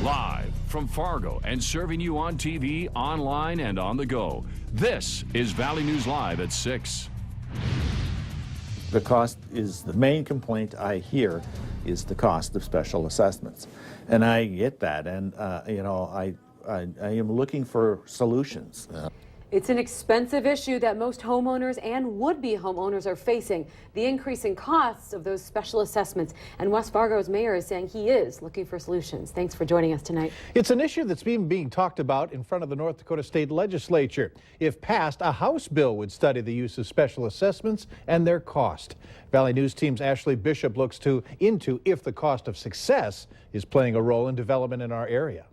Live from Fargo and serving you on TV, online, and on the go. This is Valley News Live at 6. The cost is the main complaint I hear is the cost of special assessments. And I get that, and I am looking for solutions. It's an expensive issue that most homeowners and would-be homeowners are facing, the increasing costs of those special assessments. And West Fargo's mayor is saying he is looking for solutions. Thanks for joining us tonight. It's an issue that's being talked about in front of the North Dakota State Legislature. If passed, a House bill would study the use of special assessments and their cost. Valley News Team's Ashley Bishop looks into if the cost of success is playing a role in development in our area.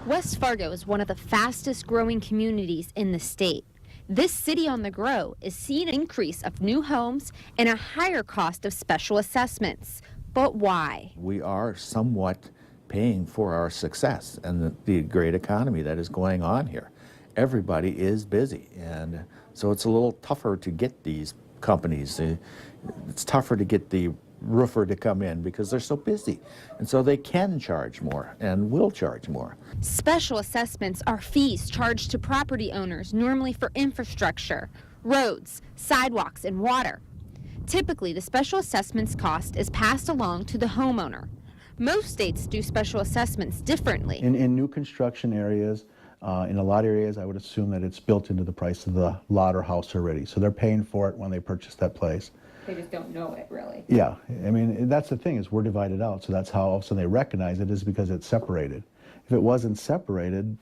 West Fargo is one of the fastest growing communities in the state. This city on the grow is seeing an increase of new homes and a higher cost of special assessments. But why? We are somewhat paying for our success and the great economy that is going on here. Everybody is busy, and so it's a little tougher to get these companies. It's tougher to get the roofer to come in because they're so busy, and so they can charge more and will charge more. Special assessments are fees charged to property owners, normally for infrastructure, roads, sidewalks, and water. Typically, the special assessments cost is passed along to the homeowner. Most states do special assessments differently. In new construction areas, in a lot of areas, I would assume that it's built into the price of the lot or house already, so they're paying for it when they purchase that place. They just don't know it, really. Yeah, I mean, that's the thing, is we're divided out, so that's how also they recognize it, is because it's separated. If it wasn't separated,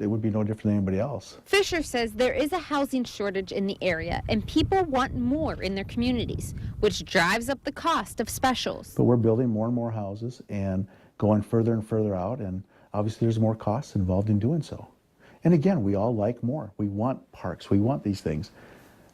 it would be no different than anybody else. Fisher says there is a housing shortage in the area, and people want more in their communities, which drives up the cost of specials. But we're building more and more houses and going further and further out, and obviously there's more costs involved in doing so. And again, we all like more. We want parks, we want these things.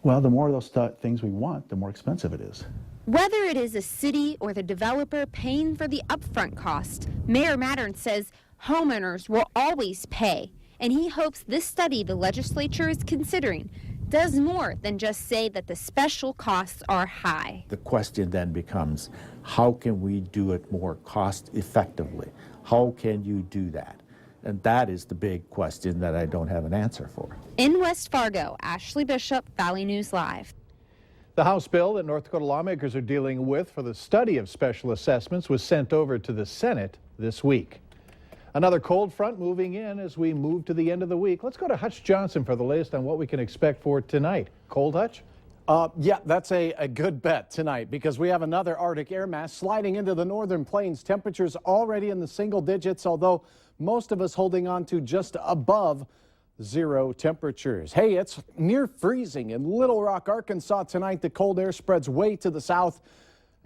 Well, the more of those things we want, the more expensive it is. Whether it is a city or the developer paying for the upfront cost, Mayor Mattern says homeowners will always pay, and he hopes this study the legislature is considering does more than just say that the special costs are high. The question then becomes, how can we do it more cost effectively? How can you do that? And that is the big question that I don't have an answer for. In West Fargo, Ashley Bishop, Valley News Live. The House bill that North Dakota lawmakers are dealing with for the study of special assessments was sent over to the Senate this week. Another cold front moving in as we move to the end of the week. Let's go to Hutch Johnson for the latest on what we can expect for tonight. Cold, Hutch? Yeah, that's a good bet tonight because we have another Arctic air mass sliding into the northern plains. Temperatures already in the single digits, although most of us holding on to just above zero temperatures. Hey, it's near freezing in Little Rock, Arkansas tonight. The cold air spreads way to the south.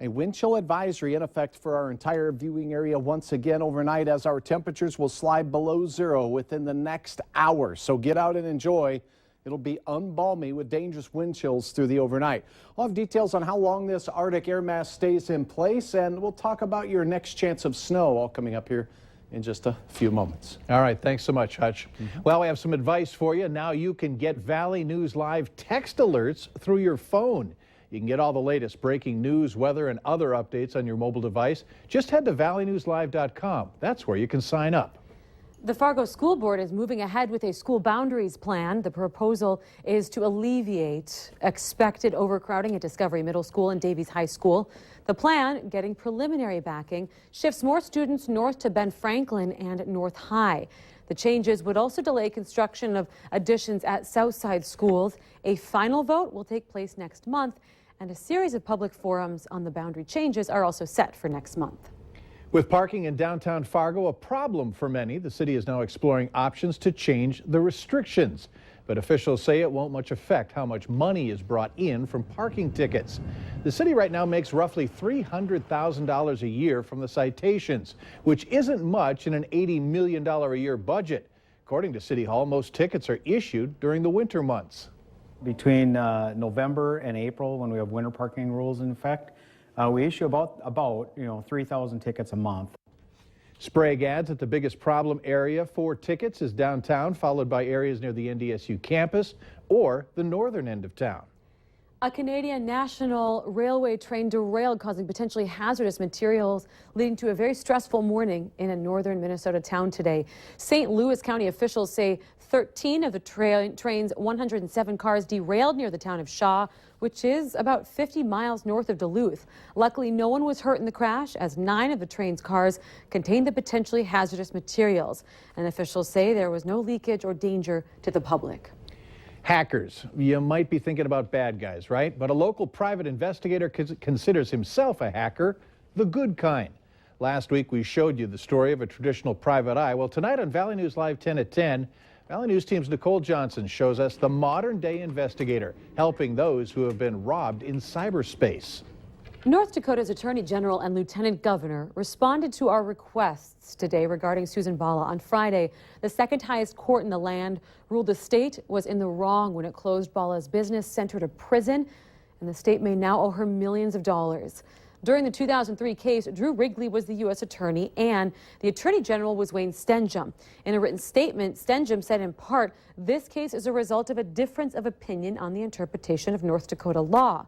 A wind chill advisory in effect for our entire viewing area once again overnight as our temperatures will slide below zero within the next hour. So get out and enjoy. It'll be unbalmy with dangerous wind chills through the overnight. We'll have details on how long this Arctic air mass stays in place, and we'll talk about your next chance of snow all coming up here in just a few moments. All right, thanks so much, Hutch. Well, we have some advice for you. Now you can get Valley News Live text alerts through your phone. You can get all the latest breaking news, weather, and other updates on your mobile device. Just head to valleynewslive.com. That's where you can sign up. The Fargo School Board is moving ahead with a school boundaries plan. The proposal is to alleviate expected overcrowding at Discovery Middle School and Davies High School. The plan, getting preliminary backing, shifts more students north to Ben Franklin and North High. The changes would also delay construction of additions at Southside schools. A final vote will take place next month, and a series of public forums on the boundary changes are also set for next month. With parking in downtown Fargo a problem for many, the city is now exploring options to change the restrictions. But officials say it won't much affect how much money is brought in from parking tickets. The city right now makes roughly $300,000 a year from the citations, which isn't much in an $80 million a year budget. According to City Hall, most tickets are issued during the winter months. Between November and April, when we have winter parking rules in effect, we issue about 3,000 tickets a month. Sprague adds that the biggest problem area for tickets is downtown, followed by areas near the NDSU campus or the northern end of town. A Canadian National Railway train derailed, causing potentially hazardous materials, leading to a very stressful morning in a northern Minnesota town today. St. Louis County officials say 13 of the train's 107 cars derailed near the town of Shaw, which is about 50 miles north of Duluth. Luckily, no one was hurt in the crash, as 9 of the train's cars contained the potentially hazardous materials. And officials say there was no leakage or danger to the public. Hackers. You might be thinking about bad guys, right? But a local private investigator considers himself a hacker, the good kind. Last week, we showed you the story of a traditional private eye. Well, tonight on Valley News Live 10 at 10, Valley News Team's Nicole Johnson shows us the modern-day investigator helping those who have been robbed in cyberspace. North Dakota's Attorney General and Lieutenant Governor responded to our requests today regarding Susan Bala. On Friday, the second highest court in the land ruled the state was in the wrong when it closed Bala's business center to prison, and the state may now owe her millions of dollars. During the 2003 case, Drew Wrigley was the U.S. attorney and the Attorney General was Wayne Stenjum. In a written statement, Stenjum said in part, this case is a result of a difference of opinion on the interpretation of North Dakota law.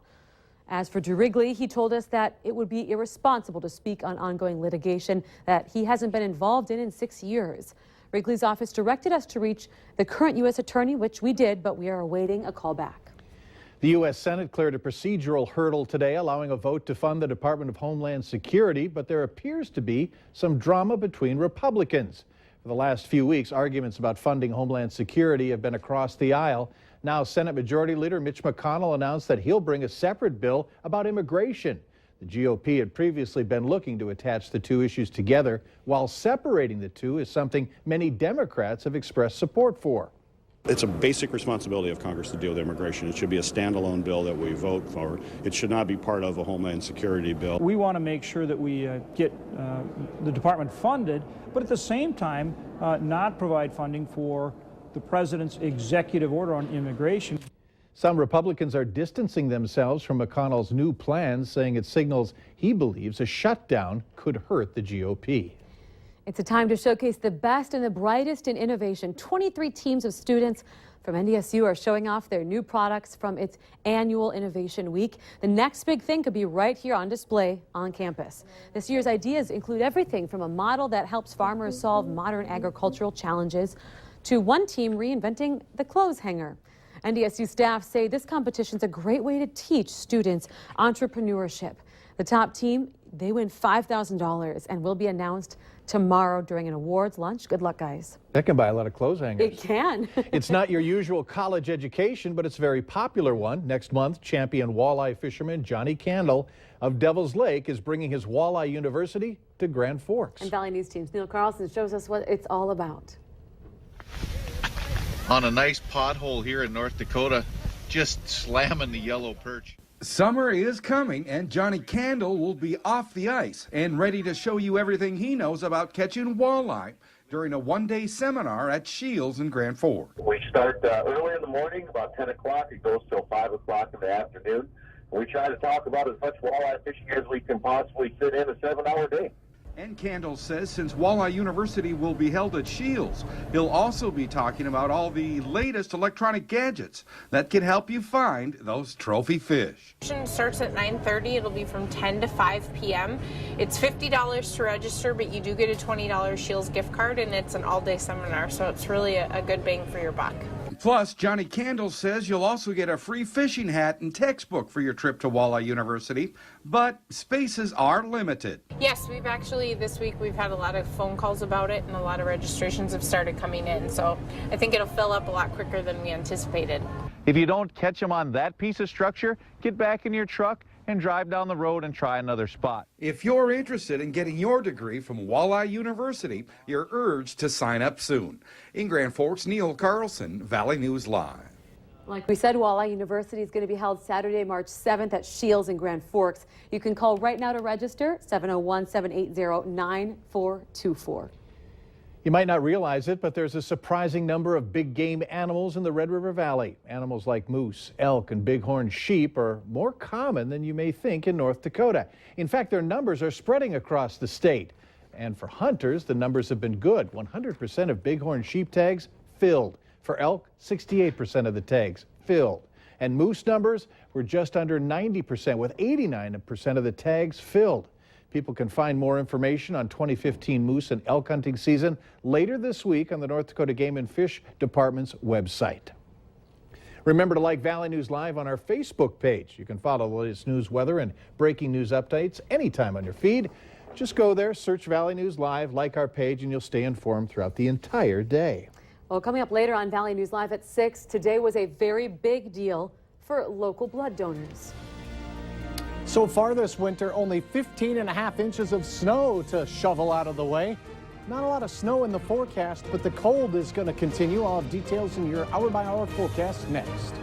As for Drew Wrigley, he told us that it would be irresponsible to speak on ongoing litigation that he hasn't been involved in 6 years. Wrigley's office directed us to reach the current U.S. attorney, which we did, but we are awaiting a call back. The U.S. Senate cleared a procedural hurdle today, allowing a vote to fund the Department of Homeland Security, but there appears to be some drama between Republicans. For the last few weeks, arguments about funding Homeland Security have been across the aisle. Now, Senate Majority Leader Mitch McConnell announced that he'll bring a separate bill about immigration. The GOP had previously been looking to attach the two issues together, while separating the two is something many Democrats have expressed support for. It's a basic responsibility of Congress to deal with immigration. It should be a standalone bill that we vote for. It should not be part of a Homeland Security bill. We want to make sure that we get the department funded, but at the same time not provide funding for the president's executive order on immigration. Some Republicans are distancing themselves from McConnell's new plans, saying it signals he believes a shutdown could hurt the GOP. It's a time to showcase the best and the brightest in innovation. 23 teams of students from NDSU are showing off their new products from its annual Innovation Week. The next big thing could be right here on display on campus. This year's ideas include everything from a model that helps farmers solve modern agricultural challenges to one team reinventing the clothes hanger. NDSU staff say this competition's a great way to teach students entrepreneurship. The top team, they win $5,000 and will be announced tomorrow during an awards lunch. Good luck, guys. That can buy a lot of clothes hangers. It can. It's not your usual college education, but it's a very popular one. Next month, champion walleye fisherman Johnny Candle of Devil's Lake is bringing his Walleye University to Grand Forks. And Valley News Team's Neil Carlson shows us what it's all about. On a nice pothole here in North Dakota, just slamming the yellow perch. Summer is coming, and Johnny Candle will be off the ice and ready to show you everything he knows about catching walleye during a one-day seminar at Shields in Grand Forks. We start early in the morning, about 10 o'clock. It goes till 5 o'clock in the afternoon. We try to talk about as much walleye fishing as we can possibly fit in a 7-hour day. And Candle says since Walleye University will be held at Shields, he'll also be talking about all the latest electronic gadgets that can help you find those trophy fish. It starts at 9:30. It'll be from 10 to 5 p.m. It's $50 to register, but you do get a $20 Shields gift card, and it's an all-day seminar, so it's really a good bang for your buck. Plus, Johnny Candle says you'll also get a free fishing hat and textbook for your trip to Walleye University, but spaces are limited. Yes, this week we've had a lot of phone calls about it, and a lot of registrations have started coming in, so I think it'll fill up a lot quicker than we anticipated. If you don't catch them on that piece of structure, get back in your truck and drive down the road and try another spot. If you're interested in getting your degree from Walleye University, you're urged to sign up soon. In Grand Forks, Neil Carlson, Valley News Live. Like we said, Walleye University is going to be held Saturday, March 7th at Shields in Grand Forks. You can call right now to register, 701-780-9424. You might not realize it, but there's a surprising number of big game animals in the Red River Valley. Animals like moose, elk, and bighorn sheep are more common than you may think in North Dakota. In fact, their numbers are spreading across the state. And for hunters, the numbers have been good. 100% of bighorn sheep tags filled. For elk, 68% of the tags filled. And moose numbers were just under 90%, with 89% of the tags filled. People can find more information on 2015 moose and elk hunting season later this week on the North Dakota Game and Fish Department's website. Remember to like Valley News Live on our Facebook page. You can follow the latest news, weather, and breaking news updates anytime on your feed. Just go there, search Valley News Live, like our page, and you'll stay informed throughout the entire day. Well, coming up later on Valley News Live at 6, today was a very big deal for local blood donors. So far this winter, only 15.5 inches of snow to shovel out of the way. Not a lot of snow in the forecast, but the cold is going to continue. I'll have details in your hour-by-hour forecast next.